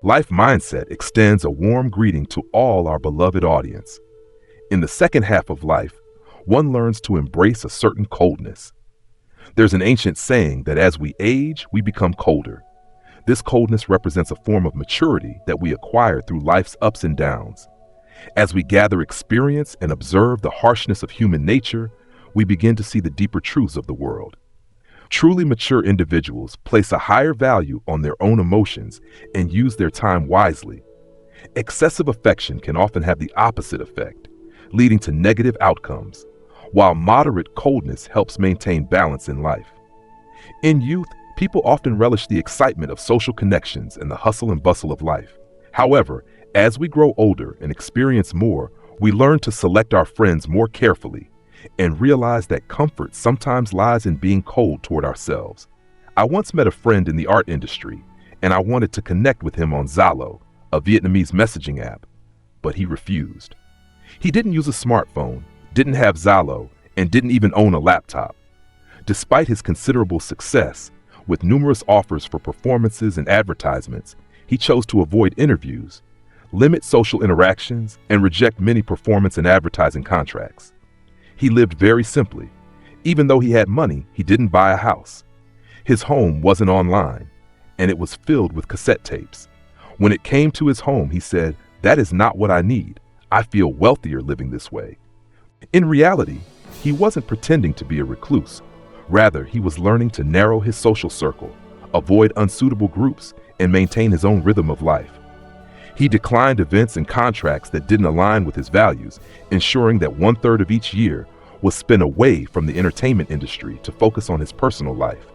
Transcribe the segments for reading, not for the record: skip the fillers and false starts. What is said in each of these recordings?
Life Mindset extends a warm greeting to all our beloved audience. In the second half of life, one learns to embrace a certain coldness. There's an ancient saying that as we age, we become colder. This coldness represents a form of maturity that we acquire through life's ups and downs. As we gather experience and observe the harshness of human nature, we begin to see the deeper truths of the world. Truly mature individuals place a higher value on their own emotions and use their time wisely. Excessive affection can often have the opposite effect, leading to negative outcomes, while moderate coldness helps maintain balance in life. In youth, people often relish the excitement of social connections and the hustle and bustle of life. However, as we grow older and experience more, we learn to select our friends more carefully and realize that comfort sometimes lies in being cold toward ourselves. I once met a friend in the art industry, and I wanted to connect with him on Zalo, a Vietnamese messaging app, but he refused. He didn't use a smartphone, didn't have Zalo, and didn't even own a laptop. Despite his considerable success, with numerous offers for performances and advertisements, he chose to avoid interviews, limit social interactions, and reject many performance and advertising contracts. He lived very simply. Even though he had money, he didn't buy a house. His home wasn't online, and it was filled with cassette tapes. When it came to his home, he said, "That is not what I need. I feel wealthier living this way." In reality, he wasn't pretending to be a recluse. Rather, he was learning to narrow his social circle, avoid unsuitable groups, and maintain his own rhythm of life. He declined events and contracts that didn't align with his values, ensuring that 1/3 of each year was spent away from the entertainment industry to focus on his personal life.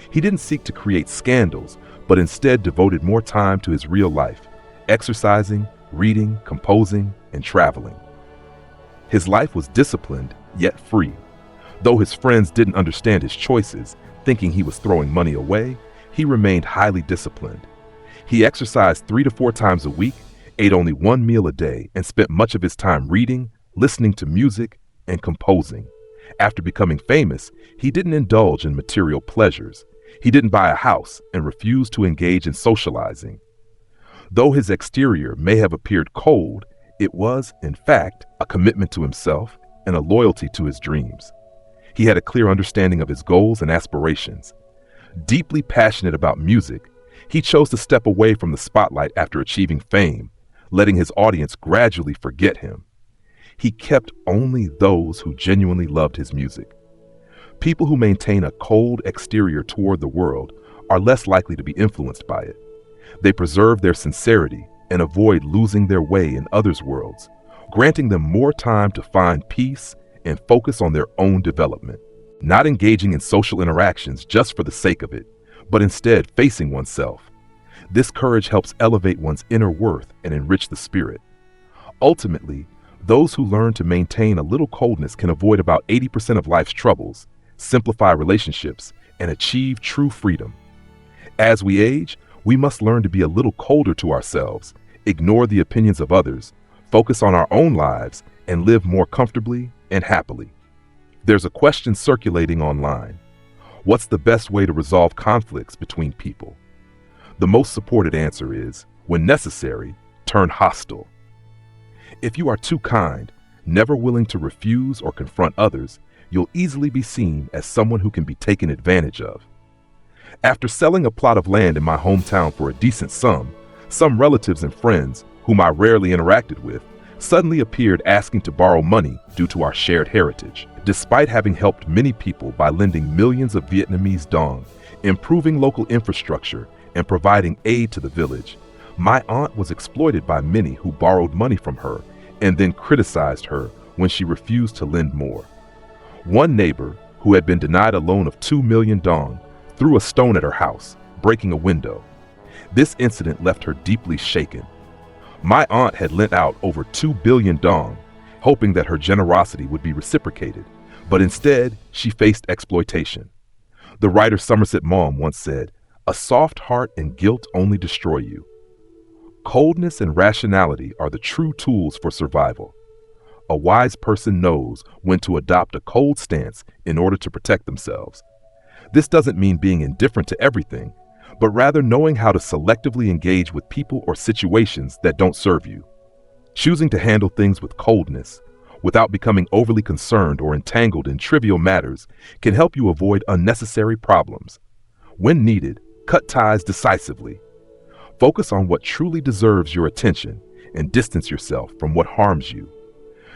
He didn't seek to create scandals, but instead devoted more time to his real life, exercising, reading, composing, and traveling. His life was disciplined, yet free. Though his friends didn't understand his choices, thinking he was throwing money away, he remained highly disciplined. He exercised 3 to 4 times a week, ate only 1 meal a day, and spent much of his time reading, listening to music, and composing. After becoming famous, he didn't indulge in material pleasures. He didn't buy a house and refused to engage in socializing. Though his exterior may have appeared cold, it was, in fact, a commitment to himself and a loyalty to his dreams. He had a clear understanding of his goals and aspirations. Deeply passionate about music, he chose to step away from the spotlight after achieving fame, letting his audience gradually forget him. He kept only those who genuinely loved his music. People who maintain a cold exterior toward the world are less likely to be influenced by it. They preserve their sincerity and avoid losing their way in others' worlds, granting them more time to find peace and focus on their own development, not engaging in social interactions just for the sake of it, but instead facing oneself. This courage helps elevate one's inner worth and enrich the spirit. Ultimately, those who learn to maintain a little coldness can avoid about 80% of life's troubles, simplify relationships, and achieve true freedom. As we age, we must learn to be a little colder to ourselves, ignore the opinions of others, focus on our own lives, and live more comfortably and happily. There's a question circulating online. What's the best way to resolve conflicts between people? The most supported answer is, when necessary, turn hostile. If you are too kind, never willing to refuse or confront others, you'll easily be seen as someone who can be taken advantage of. After selling a plot of land in my hometown for a decent sum, some relatives and friends, whom I rarely interacted with, suddenly appeared asking to borrow money due to our shared heritage. Despite having helped many people by lending millions of Vietnamese dong, improving local infrastructure, and providing aid to the village, my aunt was exploited by many who borrowed money from her and then criticized her when she refused to lend more. One neighbor, who had been denied a loan of 2 million dong, threw a stone at her house, breaking a window. This incident left her deeply shaken. My aunt had lent out over 2 billion dong, hoping that her generosity would be reciprocated, but instead she faced exploitation. The writer Somerset Maugham once said, "A soft heart and guilt only destroy you." Coldness and rationality are the true tools for survival. A wise person knows when to adopt a cold stance in order to protect themselves. This doesn't mean being indifferent to everything, but rather knowing how to selectively engage with people or situations that don't serve you. Choosing to handle things with coldness, without becoming overly concerned or entangled in trivial matters, can help you avoid unnecessary problems. When needed, cut ties decisively. Focus on what truly deserves your attention and distance yourself from what harms you.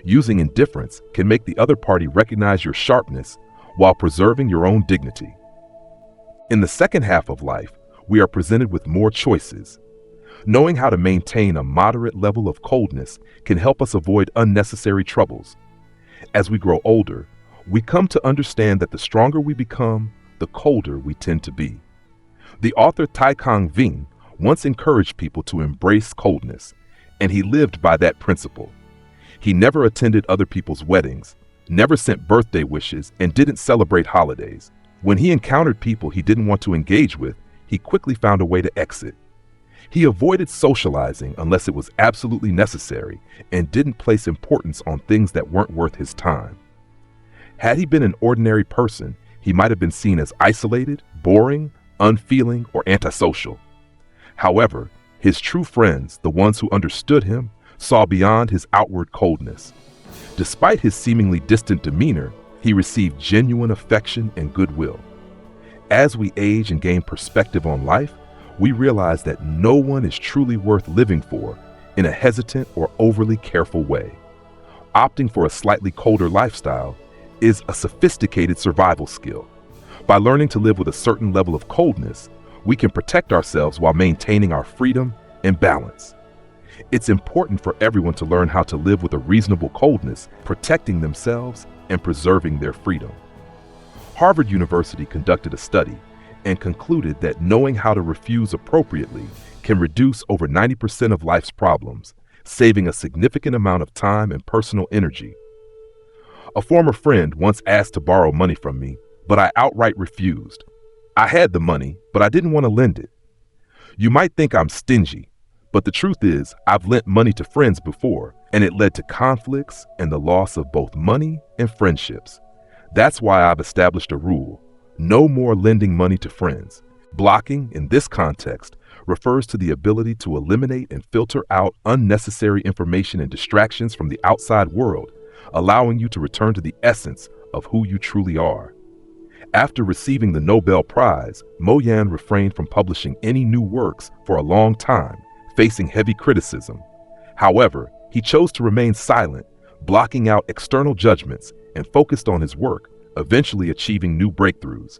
Using indifference can make the other party recognize your sharpness while preserving your own dignity. In the second half of life, we are presented with more choices. Knowing how to maintain a moderate level of coldness can help us avoid unnecessary troubles. As we grow older, we come to understand that the stronger we become, the colder we tend to be. The author Tai Kang Ving once encouraged people to embrace coldness, and he lived by that principle. He never attended other people's weddings, never sent birthday wishes, and didn't celebrate holidays. When he encountered people he didn't want to engage with, he quickly found a way to exit. He avoided socializing unless it was absolutely necessary and didn't place importance on things that weren't worth his time. Had he been an ordinary person, he might have been seen as isolated, boring, unfeeling, or antisocial. However, his true friends, the ones who understood him, saw beyond his outward coldness. Despite his seemingly distant demeanor, he received genuine affection and goodwill. As we age and gain perspective on life, we realize that no one is truly worth living for in a hesitant or overly careful way. Opting for a slightly colder lifestyle is a sophisticated survival skill. By learning to live with a certain level of coldness, we can protect ourselves while maintaining our freedom and balance. It's important for everyone to learn how to live with a reasonable coldness, protecting themselves and preserving their freedom. Harvard University conducted a study and concluded that knowing how to refuse appropriately can reduce over 90% of life's problems, saving a significant amount of time and personal energy. A former friend once asked to borrow money from me, but I outright refused. I had the money, but I didn't want to lend it. You might think I'm stingy, but the truth is I've lent money to friends before, and it led to conflicts and the loss of both money and friendships. That's why I've established a rule: no more lending money to friends. Blocking, in this context, refers to the ability to eliminate and filter out unnecessary information and distractions from the outside world, allowing you to return to the essence of who you truly are. After receiving the Nobel Prize, Mo Yan refrained from publishing any new works for a long time, facing heavy criticism. However, he chose to remain silent, blocking out external judgments, and focused on his work, eventually achieving new breakthroughs.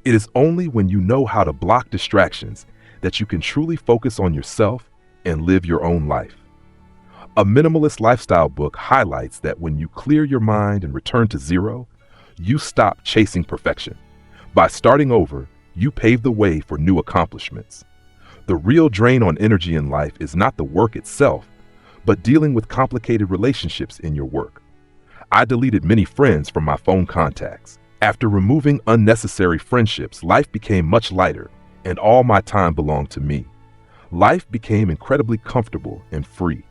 It is only when you know how to block distractions that you can truly focus on yourself and live your own life. A Minimalist Lifestyle book highlights that when you clear your mind and return to zero, you stop chasing perfection. By starting over, you pave the way for new accomplishments. The real drain on energy in life is not the work itself, but dealing with complicated relationships in your work. I deleted many friends from my phone contacts. After removing unnecessary friendships, life became much lighter, and all my time belonged to me. Life became incredibly comfortable and free.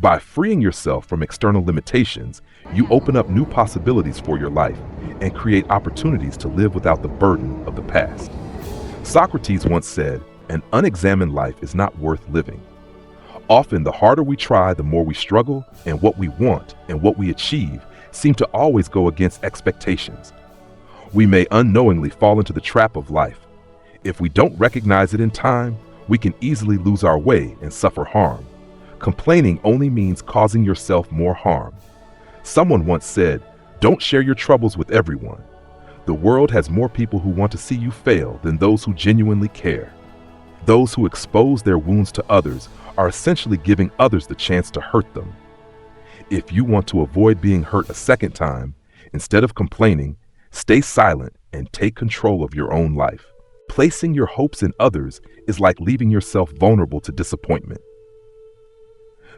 By freeing yourself from external limitations, you open up new possibilities for your life and create opportunities to live without the burden of the past. Socrates once said, "An unexamined life is not worth living." Often, the harder we try, the more we struggle, and what we want and what we achieve seem to always go against expectations. We may unknowingly fall into the trap of life. If we don't recognize it in time, we can easily lose our way and suffer harm. Complaining only means causing yourself more harm. Someone once said, "Don't share your troubles with everyone." The world has more people who want to see you fail than those who genuinely care. Those who expose their wounds to others are essentially giving others the chance to hurt them. If you want to avoid being hurt a second time, instead of complaining, stay silent and take control of your own life. Placing your hopes in others is like leaving yourself vulnerable to disappointment.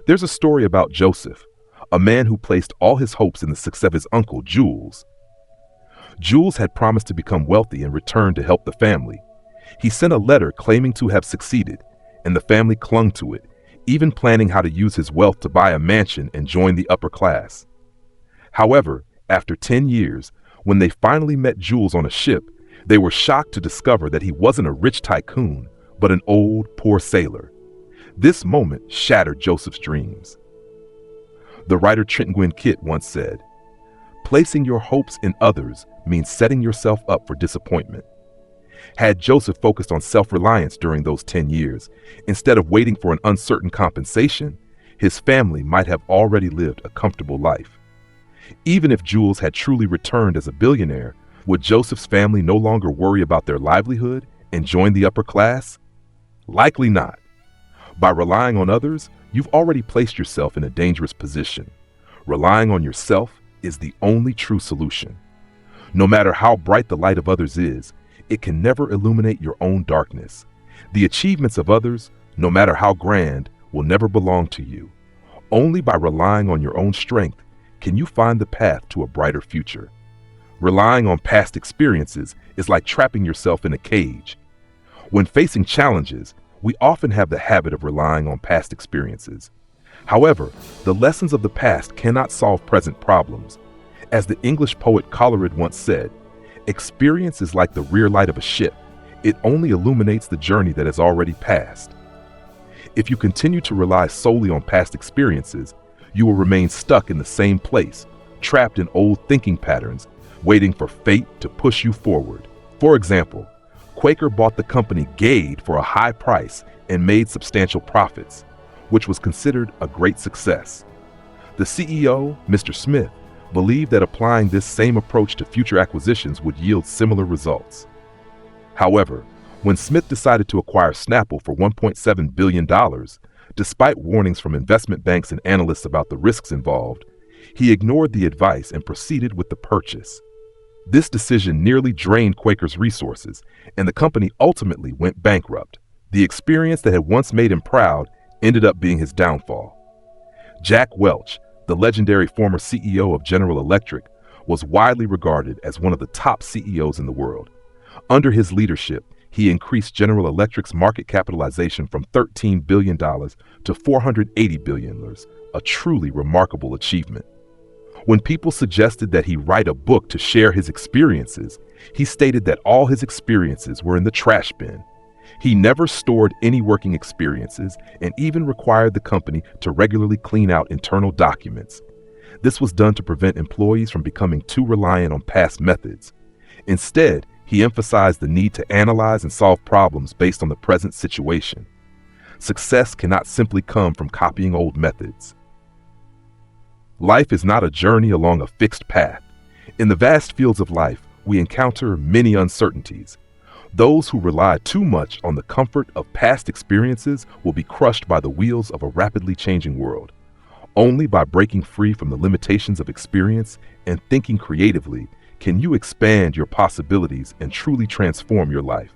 There's a story about Joseph, a man who placed all his hopes in the success of his uncle, Jules. Jules had promised to become wealthy and return to help the family. He sent a letter claiming to have succeeded, and the family clung to it, even planning how to use his wealth to buy a mansion and join the upper class. However, after 10 years, when they finally met Jules on a ship, They were shocked to discover that he wasn't a rich tycoon, but an old, poor sailor. This moment shattered Joseph's dreams. The writer Trent Gwynn Kitt once said, "Placing your hopes in others means setting yourself up for disappointment." Had Joseph focused on self-reliance during those 10 years, instead of waiting for an uncertain compensation, his family might have already lived a comfortable life. Even if Jules had truly returned as a billionaire, would Joseph's family no longer worry about their livelihood and join the upper class? Likely not. By relying on others, you've already placed yourself in a dangerous position. Relying on yourself is the only true solution. No matter how bright the light of others is, it can never illuminate your own darkness. The achievements of others, no matter how grand, will never belong to you. Only by relying on your own strength can you find the path to a brighter future. Relying on past experiences is like trapping yourself in a cage. When facing challenges, we often have the habit of relying on past experiences. However, the lessons of the past cannot solve present problems. As the English poet Coleridge once said, "Experience is like the rear light of a ship. It only illuminates the journey that has already passed." If you continue to rely solely on past experiences, you will remain stuck in the same place, trapped in old thinking patterns, waiting for fate to push you forward. For example, Quaker bought the company Gade for a high price and made substantial profits, which was considered a great success. The CEO, Mr. Smith, believed that applying this same approach to future acquisitions would yield similar results. However, when Smith decided to acquire Snapple for $1.7 billion, despite warnings from investment banks and analysts about the risks involved, he ignored the advice and proceeded with the purchase. This decision nearly drained Quaker's resources, and the company ultimately went bankrupt. The experience that had once made him proud ended up being his downfall. Jack Welch, the legendary former CEO of General Electric, was widely regarded as one of the top CEOs in the world. Under his leadership, he increased General Electric's market capitalization from $13 billion to $480 billion, a truly remarkable achievement. When people suggested that he write a book to share his experiences, he stated that all his experiences were in the trash bin. He never stored any working experiences and even required the company to regularly clean out internal documents. This was done to prevent employees from becoming too reliant on past methods. Instead, he emphasized the need to analyze and solve problems based on the present situation. Success cannot simply come from copying old methods. Life is not a journey along a fixed path. In the vast fields of life, we encounter many uncertainties. Those who rely too much on the comfort of past experiences will be crushed by the wheels of a rapidly changing world. Only by breaking free from the limitations of experience and thinking creatively can you expand your possibilities and truly transform your life.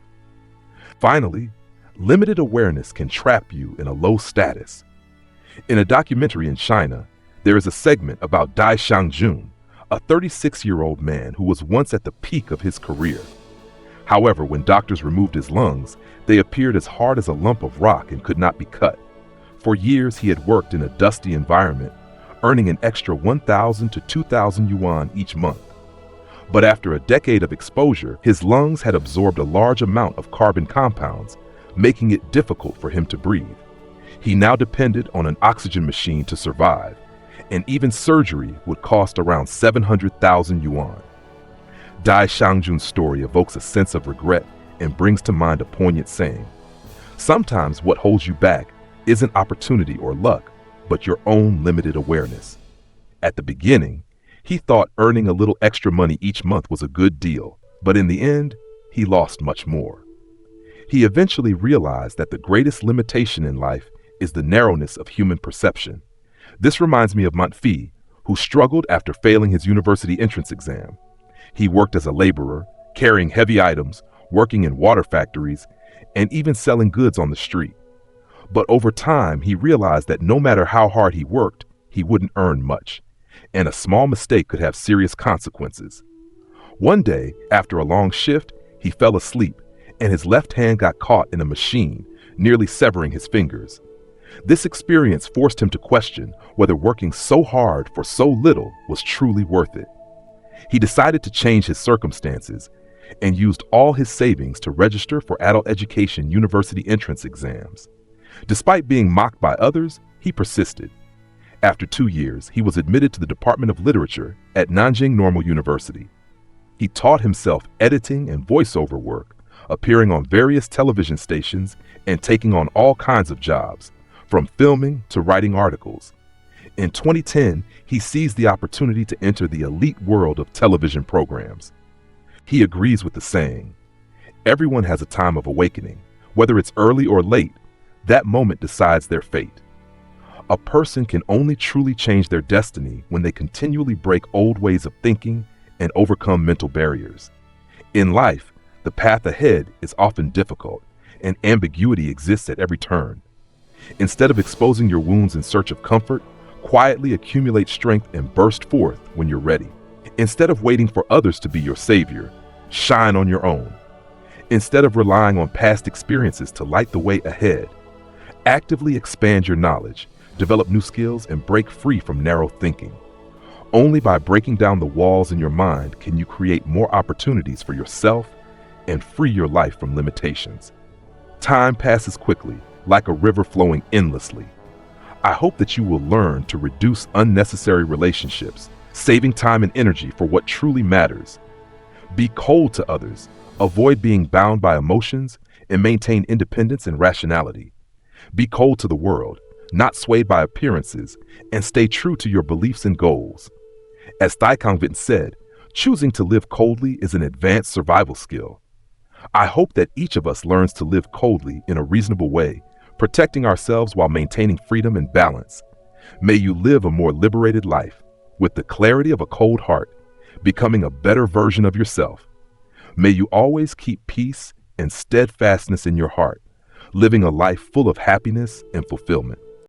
Finally, limited awareness can trap you in a low status. In a documentary in China, there is a segment about Dai Xiangjun, a 36-year-old man who was once at the peak of his career. However, when doctors removed his lungs, they appeared as hard as a lump of rock and could not be cut. For years, he had worked in a dusty environment, earning an extra 1,000 to 2,000 yuan each month. But after a decade of exposure, his lungs had absorbed a large amount of carbon compounds, making it difficult for him to breathe. He now depended on an oxygen machine to survive, and even surgery would cost around 700,000 yuan. Dai Xiangjun's story evokes a sense of regret and brings to mind a poignant saying. Sometimes what holds you back isn't opportunity or luck, but your own limited awareness. At the beginning, he thought earning a little extra money each month was a good deal, but in the end, he lost much more. He eventually realized that the greatest limitation in life is the narrowness of human perception. This reminds me of Montfi, who struggled after failing his university entrance exam. He worked as a laborer, carrying heavy items, working in water factories, and even selling goods on the street. But over time, he realized that no matter how hard he worked, he wouldn't earn much, and a small mistake could have serious consequences. One day, after a long shift, he fell asleep, and his left hand got caught in a machine, nearly severing his fingers. This experience forced him to question whether working so hard for so little was truly worth it. He decided to change his circumstances, and used all his savings to register for adult education university entrance exams. Despite being mocked by others, he persisted. After 2 years, he was admitted to the Department of Literature at Nanjing Normal University. He taught himself editing and voiceover work, appearing on various television stations and taking on all kinds of jobs, from filming to writing articles. In 2010, he seized the opportunity to enter the elite world of television programs. He agrees with the saying, "Everyone has a time of awakening. Whether it's early or late, that moment decides their fate." A person can only truly change their destiny when they continually break old ways of thinking and overcome mental barriers. In life, the path ahead is often difficult, and ambiguity exists at every turn. Instead of exposing your wounds in search of comfort, quietly accumulate strength and burst forth when you're ready. Instead of waiting for others to be your savior, shine on your own. Instead of relying on past experiences to light the way ahead, actively expand your knowledge, develop new skills, and break free from narrow thinking. Only by breaking down the walls in your mind can you create more opportunities for yourself and free your life from limitations. Time passes quickly, like a river flowing endlessly. I hope that you will learn to reduce unnecessary relationships, saving time and energy for what truly matters. Be cold to others, avoid being bound by emotions, and maintain independence and rationality. Be cold to the world, not swayed by appearances, and stay true to your beliefs and goals. As Thai Kongvin said, choosing to live coldly is an advanced survival skill. I hope that each of us learns to live coldly in a reasonable way, protecting ourselves while maintaining freedom and balance. May you live a more liberated life, with the clarity of a cold heart, becoming a better version of yourself. May you always keep peace and steadfastness in your heart, living a life full of happiness and fulfillment.